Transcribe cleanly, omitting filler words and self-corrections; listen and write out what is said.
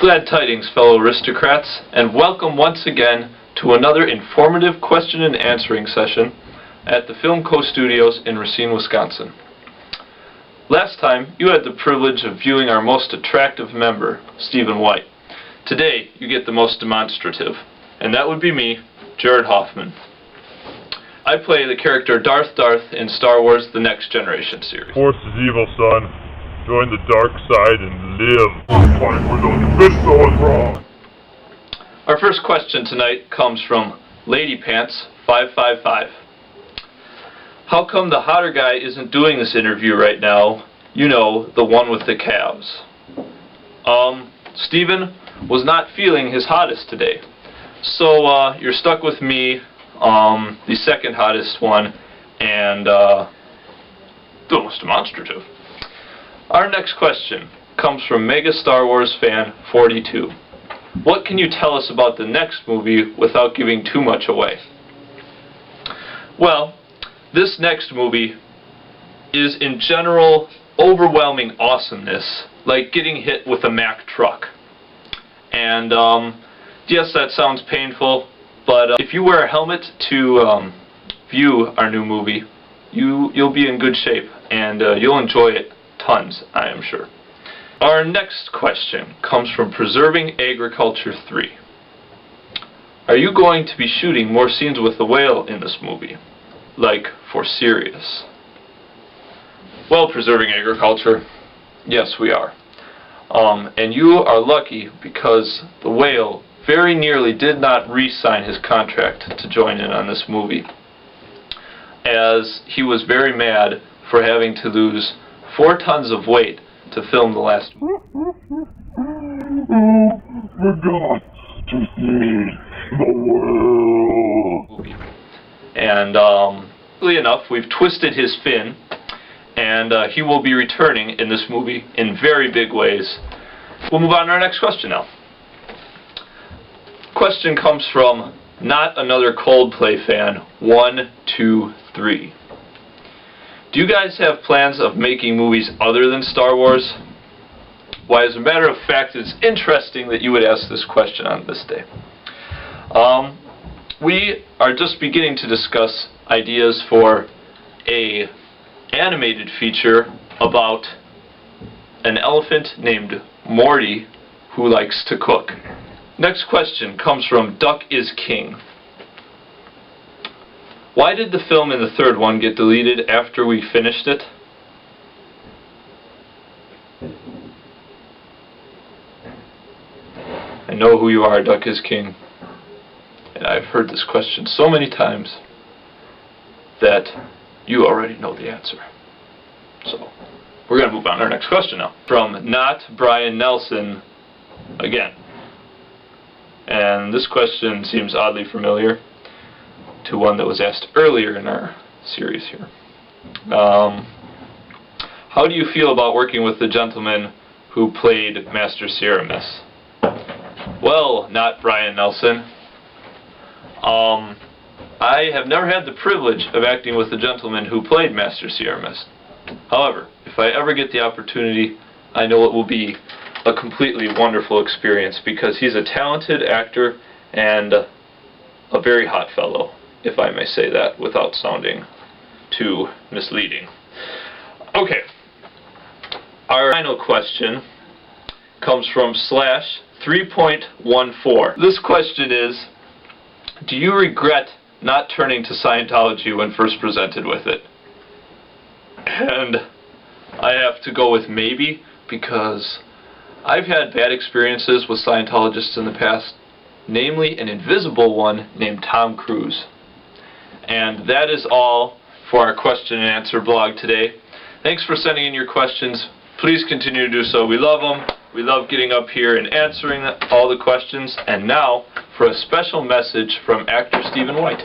Glad tidings, fellow aristocrats, and welcome once again to another informative question and answering session at the TheFilmCo studios in Racine, Wisconsin. Last time, you had the privilege of viewing our most attractive member, Stephen White. Today, you get the most demonstrative, and that would be me, Jared Hoffman. I play the character Darth in Star Wars The Next Generation series. Force is evil, son. Join the dark side and live. Fight for those fists going wrong. Our first question tonight comes from Lady Pants 555. How come the hotter guy isn't doing this interview right now? You know, the one with the calves. Stephen was not feeling his hottest today. So, you're stuck with me, the second hottest one, and, the most demonstrative. Our next question comes from Mega Star Wars Fan 42. What can you tell us about the next movie without giving too much away? Well, this next movie is in general overwhelming awesomeness, like getting hit with a Mack truck. And yes, that sounds painful, but if you wear a helmet to view our new movie, you'll be in good shape, and you'll enjoy it tons, I am sure. Our next question comes from Preserving Agriculture 3. Are you going to be shooting more scenes with the whale in this movie? Like, for serious? Well, Preserving Agriculture, yes we are. And you are lucky because the whale very nearly did not re-sign his contract to join in on this movie, as he was very mad for having to lose 4 tons of weight to film the last movie. Forgot to see the world. And luckily enough, we've twisted his fin, and he will be returning in this movie in very big ways. We'll move on to our next question now. Question comes from Not Another Coldplay Fan 123. Do you guys have plans of making movies other than Star Wars? Why, as a matter of fact, it's interesting that you would ask this question on this day. We are just beginning to discuss ideas for an animated feature about an elephant named Morty who likes to cook. Next question comes from Duck is King. Why did the film in the third one get deleted after we finished it? I know who you are, Duck is King. And I've heard this question so many times that you already know the answer. So, we're going to move on to our next question now. From Not Brian Nelson again. And this question seems oddly familiar to one that was asked earlier in our series here. How do you feel about working with the gentleman who played Master Ceramus? Well, Not Brian Nelson. I have never had the privilege of acting with the gentleman who played Master Ceramus. However, if I ever get the opportunity, I know it will be a completely wonderful experience because he's a talented actor and a very hot fellow, if I may say that without sounding too misleading. Okay. Our final question comes from Slash 3.14. This question is, do you regret not turning to Scientology when first presented with it? And I have to go with maybe, because I've had bad experiences with Scientologists in the past, namely an invisible one named Tom Cruise. And that is all for our question and answer blog today. Thanks for sending in your questions. Please continue to do so. We love them. We love getting up here and answering all the questions. And now for a special message from actor Stephen White.